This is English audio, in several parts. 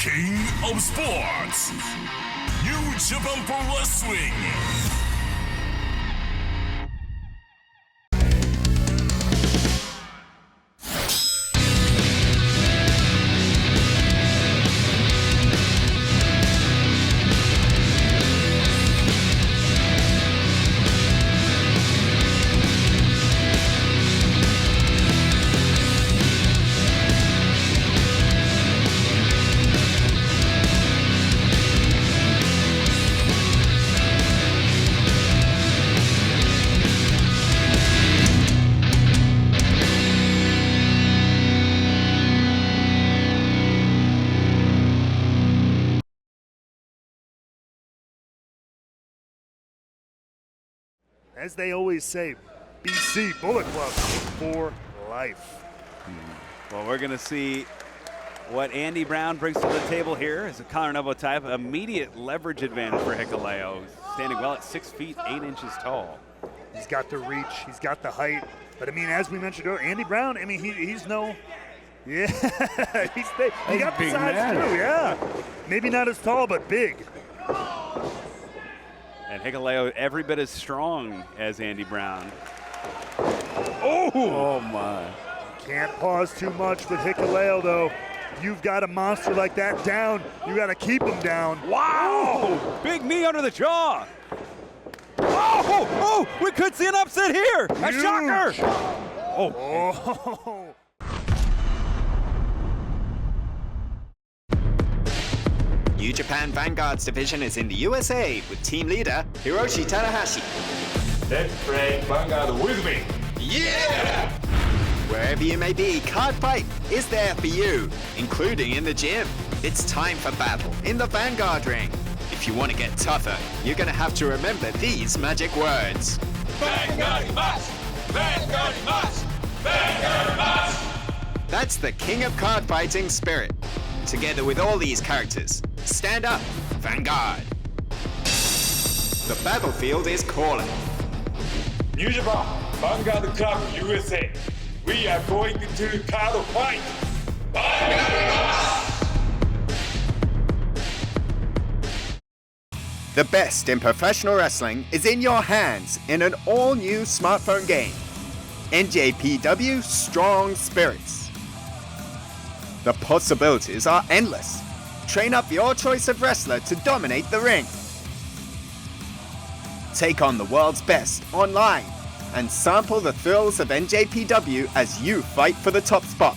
King of Sports, New Japan Pro Wrestling. As they always say, BC Bullet Club for life. Well, we're going to see what Andy Brown brings to the table here as a collar and elbow type. Immediate leverage advantage for Hikuleo, standing well at 6 feet 8 inches tall. He's got the reach, he's got the height. But I mean, as we mentioned earlier, Andy Brown, I mean, he's no, yeah, he got the size too, yeah. Maybe not as tall, but big. And Hikuleo every bit as strong as Andy Brown. Oh my. Can't pause too much with Hikuleo though. You've got a monster like that down, you got to keep him down. Wow! Big knee under the jaw. Oh, we could see an upset here. A shocker. Oh. New Japan Vanguard's division is in the USA with team leader Hiroshi Tanahashi. Let's play Vanguard with me. Yeah! Wherever you may be, Card Fight is there for you, including in the gym. It's time for battle in the Vanguard ring. If you want to get tougher, you're going to have to remember these magic words. Vanguard match! Vanguard match! Vanguard match! That's the king of card fighting spirit. Together with all these characters, stand up, Vanguard. The battlefield is calling. New Japan Vanguard Club USA. We are going to card fight. The best in professional wrestling is in your hands in an all-new smartphone game. NJPW Strong Spirits. The possibilities are endless. Train up your choice of wrestler to dominate the ring. Take on the world's best online and sample the thrills of NJPW as you fight for the top spot.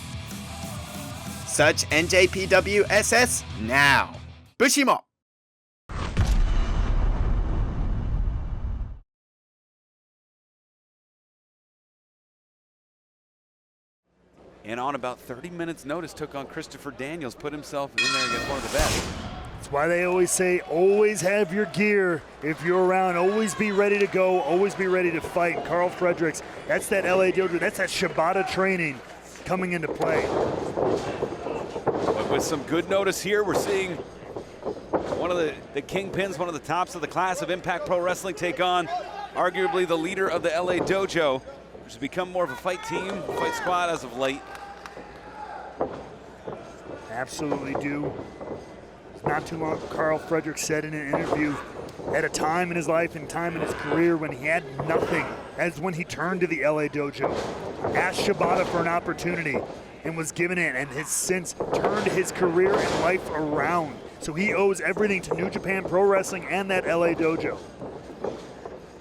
Search NJPW SS now. Bushimo! And on about 30 minutes notice, took on Christopher Daniels, put himself in there against one of the best. That's why they always say, always have your gear. If you're around, always be ready to go, always be ready to fight. Carl Fredericks, that's that LA Dojo, that's that Shibata training coming into play. But with some good notice here, we're seeing one of the kingpins, one of the tops of the class of Impact Pro Wrestling take on arguably the leader of the LA Dojo, which has become more of a fight team, fight squad as of late. Absolutely do. Not too long, Carl Fredericks said in an interview, at a time in his life and time in his career when he had nothing, as when he turned to the LA Dojo, asked Shibata for an opportunity and was given it, and has since turned his career and life around. So he owes everything to New Japan Pro Wrestling and that LA Dojo.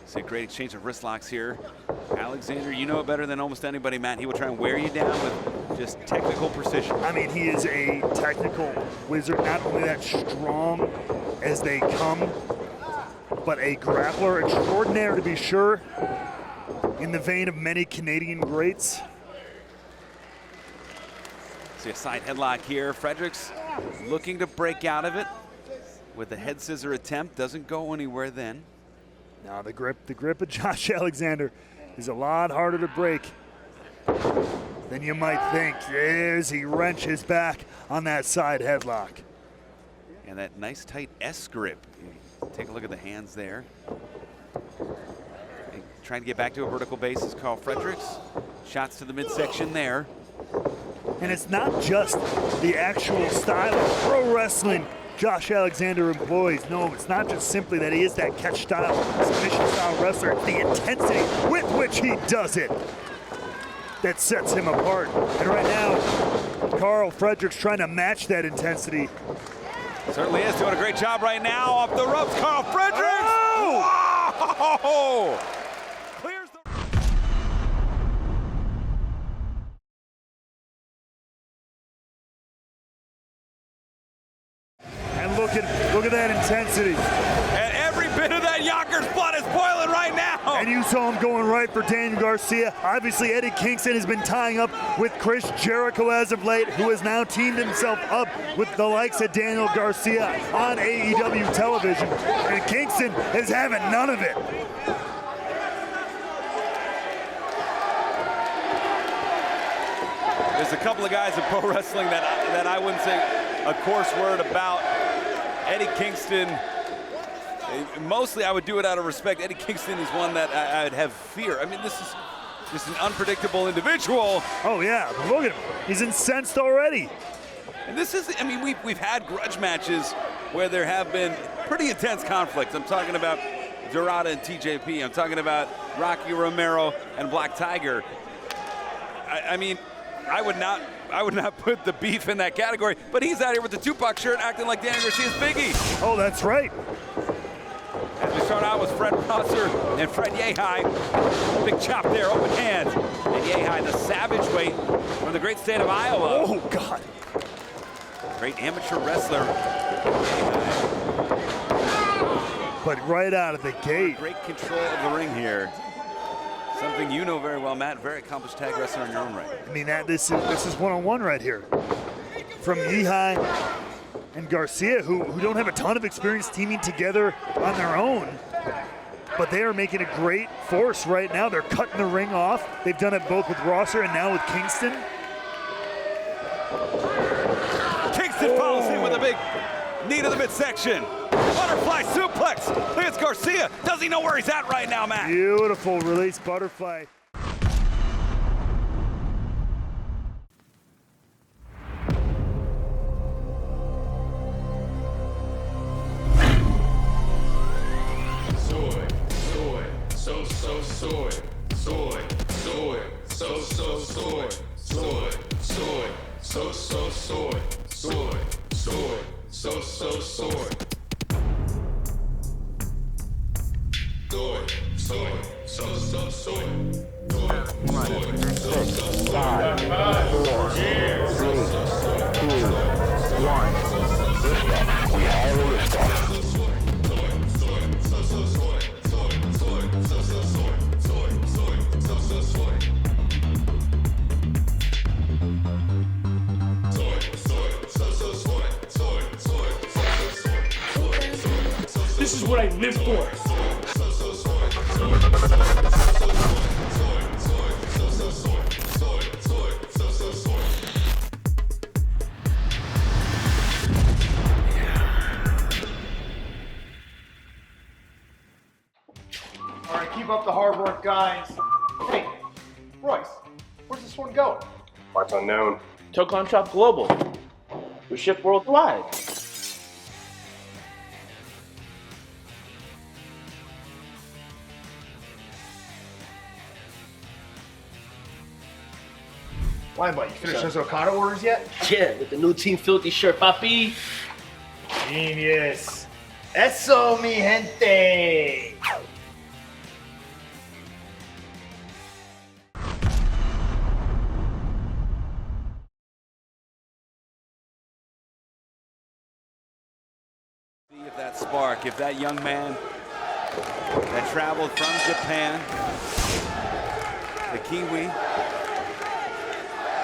See a great exchange of wrist locks here. Alexander, you know it better than almost anybody, Matt. He will try and wear you down with just technical precision. I mean, he is a technical wizard, not only that strong as they come, but a grappler extraordinaire to be sure, in the vein of many Canadian greats. See a side headlock here. Fredericks looking to break out of it with a head scissor attempt. Doesn't go anywhere then. Now the grip of Josh Alexander is a lot harder to break than you might think. As he wrenches back on that side headlock. And that nice tight S grip. Take a look at the hands there. Trying to get back to a vertical base is Carl Fredericks. Shots to the midsection there. And it's not just the actual style of pro wrestling Josh Alexander employs. No, it's not just simply that he is that catch style, submission style wrestler. It's the intensity with which he does it that sets him apart. And right now, Carl Fredericks trying to match that intensity. Certainly is doing a great job right now off the ropes. Carl Fredericks! Oh! Wow! Clears the... And look at that intensity. And every bit of that Yonkers blood is boiling right now. And you saw him going right for Daniel Garcia. Obviously, Eddie Kingston has been tying up with Chris Jericho as of late, who has now teamed himself up with the likes of Daniel Garcia on AEW television. And Kingston is having none of it. There's a couple of guys in pro wrestling that I wouldn't say a coarse word about. Eddie Kingston, mostly I would do it out of respect. Eddie Kingston is one that I'd have fear. I mean, this is just an unpredictable individual. Oh yeah, look at him. He's incensed already. And this is, I mean, we've had grudge matches where there have been pretty intense conflicts. I'm talking about Dorada and TJP. I'm talking about Rocky Romero and Black Tiger. I mean, I would not put the beef in that category, but he's out here with the Tupac shirt acting like Daniel Garcia's Biggie. Oh, that's right. As we start out with Fred Prosser and Fred Yehai. Big chop there, open hands. And Yehai, the savage weight from the great state of Iowa. Oh, God. Great amateur wrestler. But right out of the gate. Great control of the ring here. Something you know very well, Matt. Very accomplished tag wrestler in your own right. I mean, this is one-on-one right here. From Yehai and Garcia, who don't have a ton of experience teaming together on their own, but they are making a great force right now. They're cutting the ring off. They've done it both with Rosser and now with Kingston. Kingston follows in with a big knee to the midsection. Butterfly suplex. Look, it's Garcia. Does he know where he's at right now, Matt? Beautiful release butterfly. This is what I live for. All right, keep up the hard work, guys. Hey, Royce, where's this one going? Parts unknown. Tocon Shop Global. We ship worldwide. Why, buddy? You finished those Okada orders yet? Yeah, with the new Team Filthy shirt, papi. Genius. Eso, mi gente. If that spark, if that young man that traveled from Japan, the Kiwi,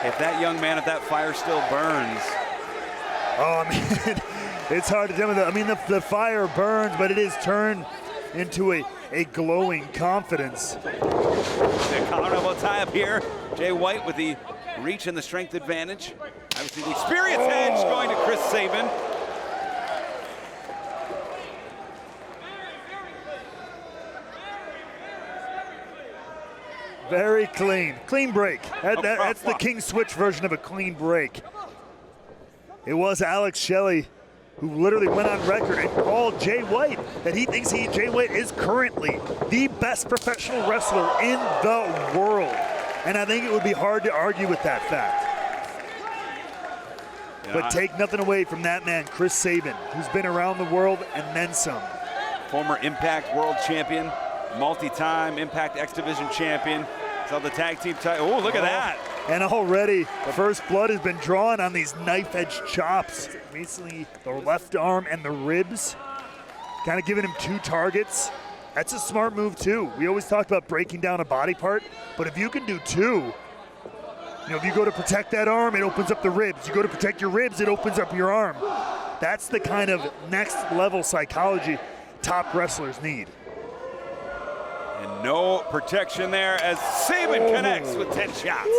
if that young man, if that fire still burns. Oh, man, it's hard to tell. I mean, the fire burns, but it is turned into a glowing confidence. The collarbone tie up here. Jay White with the reach and the strength advantage. Obviously the experience edge going to Chris Sabin. Very clean. Clean break. That's the King Switch version of a clean break. It was Alex Shelley who literally went on record and called Jay White that he thinks Jay White is currently the best professional wrestler in the world. And I think it would be hard to argue with that fact. But take nothing away from that man, Chris Sabin, who's been around the world and then some. Former Impact World Champion, multi-time Impact X Division Champion. So the tag team title. Oh, look at that. And already, first blood has been drawn on these knife-edge chops. Basically, the left arm and the ribs. Kind of giving him 2 targets. That's a smart move, too. We always talk about breaking down a body part, but if you can do 2, if you go to protect that arm, it opens up the ribs. You go to protect your ribs, it opens up your arm. That's the kind of next-level psychology top wrestlers need. And no protection there as Sabin connects with 10 shots.